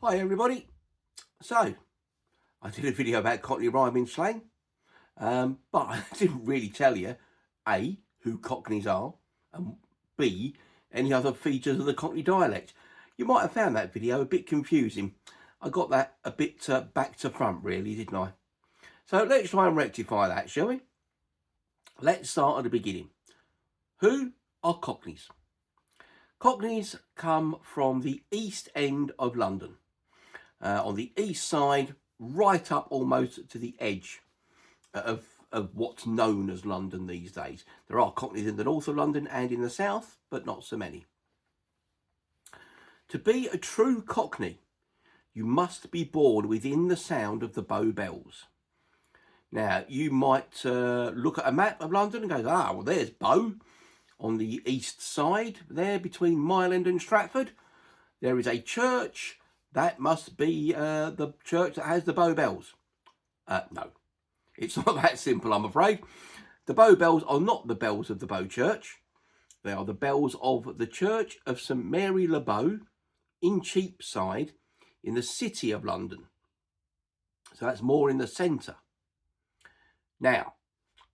Hi everybody. So, I did a video about Cockney rhyming slang, but I didn't really tell you, A, who Cockneys are, and B, any other features of the Cockney dialect. You might have found that video a bit confusing. I got that a bit back to front really, didn't I? So let's try and rectify that, shall we? Let's start at the beginning. Who are Cockneys? Cockneys come from the East End of London. On the east side, right up almost to the edge of what's known as London these days. There are Cockneys in the north of London and in the south, but not so many. To be a true Cockney, you must be born within the sound of the Bow Bells. Now, you might look at a map of London and go, well, there's Bow on the east side, there between Mile End and Stratford. There is a church. That must be the church that has the Bow Bells. No, it's not that simple, I'm afraid. The Bow Bells are not the bells of the Bow Church. They are the bells of the Church of St Mary le Bow in Cheapside in the city of London. So that's more in the centre. Now,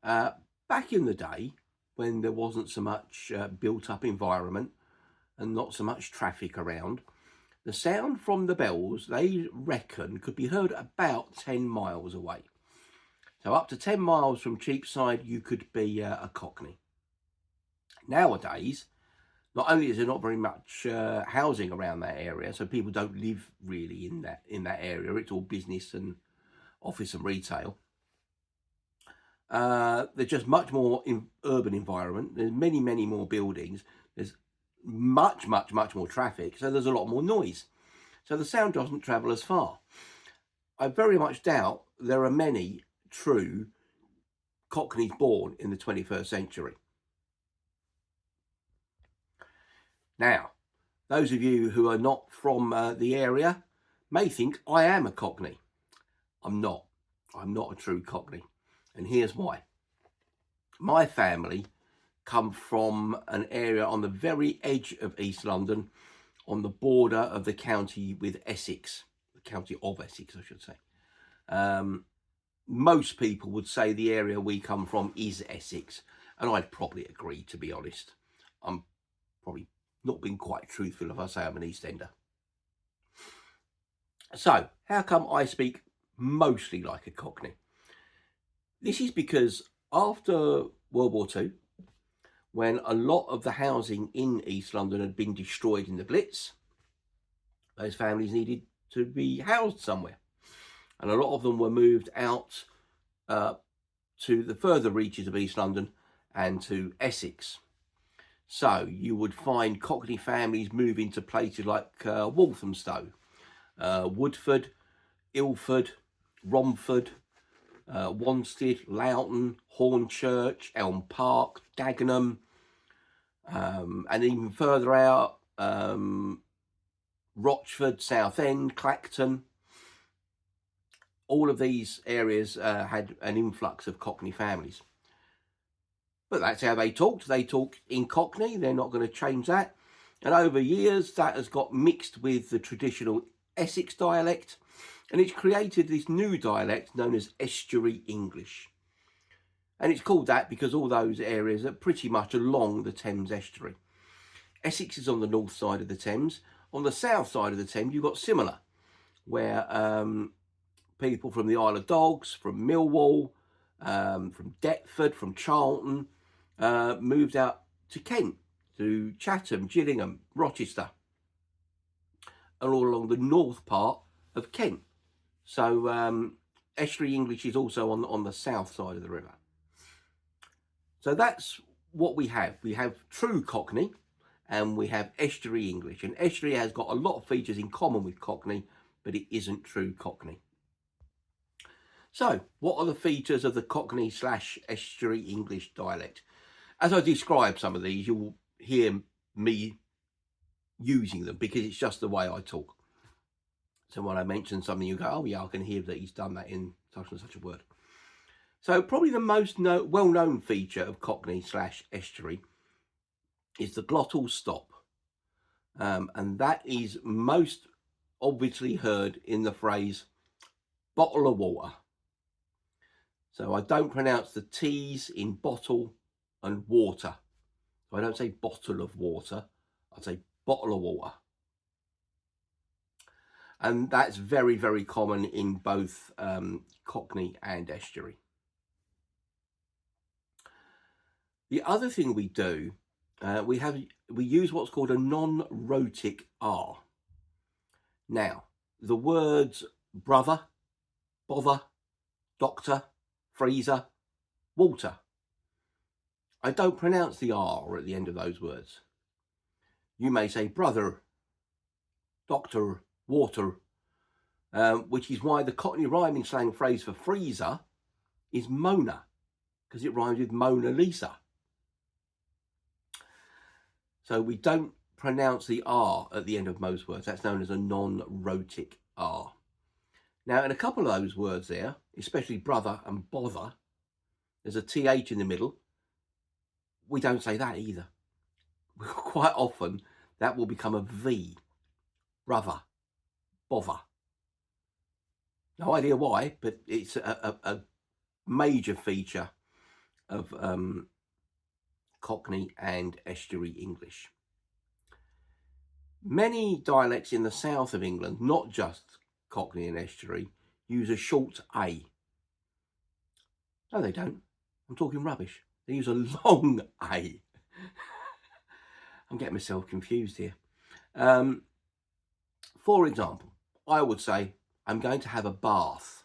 back in the day, when there wasn't so much built up environment and not so much traffic around, the sound from the bells, they reckon, could be heard about 10 miles away. So up to 10 miles from Cheapside, you could be a Cockney. Nowadays, not only is there not very much housing around that area, so people don't live really in that area. It's all business and office and retail. There's just much more urban environment. There's many more buildings. There's much more traffic, so there's a lot more noise, so the sound doesn't travel as far. I very much doubt there are many true Cockneys born in the 21st century. Now, those of you who are not from the area may think I am a Cockney. I'm not a true Cockney, and here's why. My family come from an area on the very edge of East London, on the border of the county with Essex, the county of Essex, I should say. Most people would say the area we come from is Essex, and I'd probably agree, to be honest. I'm probably not being quite truthful if I say I'm an East Ender. So, how come I speak mostly like a Cockney? This is because after World War II, when a lot of the housing in East London had been destroyed in the Blitz, those families needed to be housed somewhere. And a lot of them were moved out to the further reaches of East London and to Essex. So you would find Cockney families move into places like Walthamstow, Woodford, Ilford, Romford, Wanstead, Loughton, Hornchurch, Elm Park, Dagenham, and even further out, Rochford, Southend, Clacton. All of these areas had an influx of Cockney families. But that's how they talked. They talk in Cockney. They're not going to change that. And over years, that has got mixed with the traditional Essex dialect, and it's created this new dialect known as Estuary English. And it's called that because all those areas are pretty much along the Thames estuary. Essex is on the north side of the Thames. On the south side of the Thames, you've got similar, where people from the Isle of Dogs, from Millwall, from Deptford, from Charlton, moved out to Kent, to Chatham, Gillingham, Rochester, and all along the north part of Kent. So Estuary English is also on the south side of the river. So that's what we have. We have true Cockney and we have Estuary English. And Estuary has got a lot of features in common with Cockney, but it isn't true Cockney. So what are the features of the Cockney / Estuary English dialect? As I describe some of these, you'll hear me using them because it's just the way I talk. So when I mention something, you go, oh yeah, I can hear that he's done that in such and such a word. So probably the most well-known feature of Cockney / Estuary is the glottal stop. And that is most obviously heard in the phrase bottle of water. So I don't pronounce the T's in bottle and water. So I don't say bottle of water, I say bottle of water. And that's very, very common in both Cockney and Estuary. The other thing we do, we use what's called a non-rhotic R. Now, the words brother, bother, doctor, freezer, water, I don't pronounce the R at the end of those words. You may say brother, doctor, water, which is why the Cockney rhyming slang phrase for freezer is Mona, because it rhymes with Mona Lisa. So we don't pronounce the R at the end of most words. That's known as a non-rhotic R. Now, in a couple of those words there, especially brother and bother, there's a TH in the middle. We don't say that either. Quite often, that will become a V. Brother, bother. No idea why, but it's a major feature of Cockney and Estuary English. Many dialects in the south of England, not just Cockney and Estuary, use a short A. No, they don't. I'm talking rubbish. They use a long A. I'm getting myself confused here. For example, I would say, I'm going to have a bath.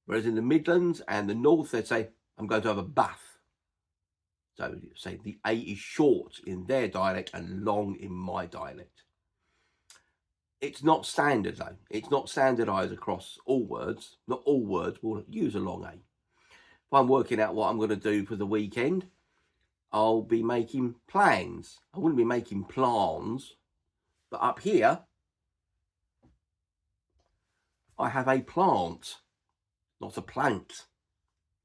Whereas in the Midlands and the North, they'd say, I'm going to have a bath. So say the A is short in their dialect and long in my dialect. It's not standard though. It's not standardised across all words. Not all words will use a long A. If I'm working out what I'm going to do for the weekend, I'll be making plans. I wouldn't be making plans. But up here, I have a plant, not a plant.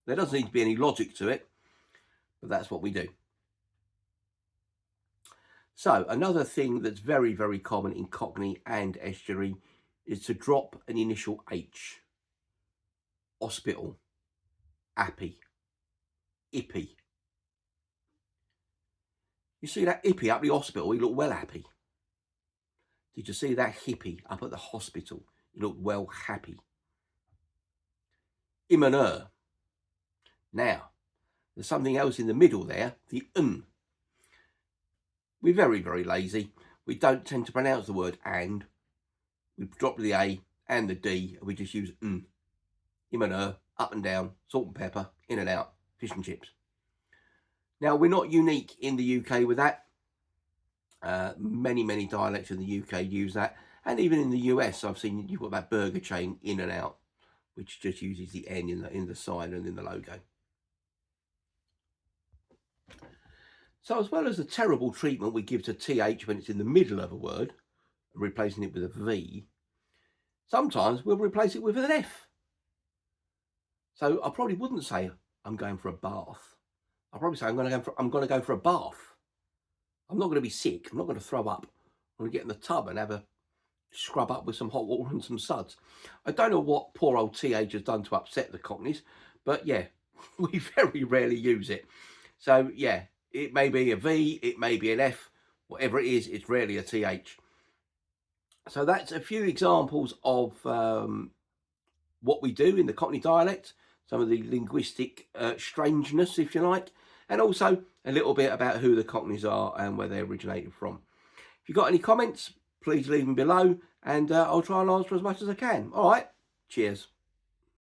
There doesn't need to be any logic to it, but that's what we do. So another thing that's very, very common in Cockney and Estuary is to drop an initial H. Hospital, happy, hippie. You see that hippie up the hospital, he looked well happy. Did you see that hippie up at the hospital? He looked well happy. Him and her. Now, there's something else in the middle there, the n. We're very, very lazy. We don't tend to pronounce the word and. We drop the A and the D, and we just use n. Him and her, up and down, salt and pepper, in and out, fish and chips. Now, we're not unique in the UK with that. Many, many dialects in the UK use that. And even in the US, I've seen you've got that burger chain, In and Out, which just uses the N in the sign and in the logo. So as well as the terrible treatment we give to TH when it's in the middle of a word, replacing it with a V, sometimes we'll replace it with an F. So I probably wouldn't say I'm going for a bath. I'll probably say I'm going to go for a bath. I'm not going to be sick. I'm not going to throw up. I'm going to get in the tub and have a scrub up with some hot water and some suds. I don't know what poor old TH has done to upset the Cockneys, but yeah, we very rarely use it. So yeah, it may be a V, it may be an F, whatever it is, it's rarely a TH. So that's a few examples of what we do in the Cockney dialect, some of the linguistic strangeness, if you like, and also a little bit about who the Cockneys are and where they originated from. If you've got any comments, please leave them below, and I'll try and answer as much as I can. All right, cheers.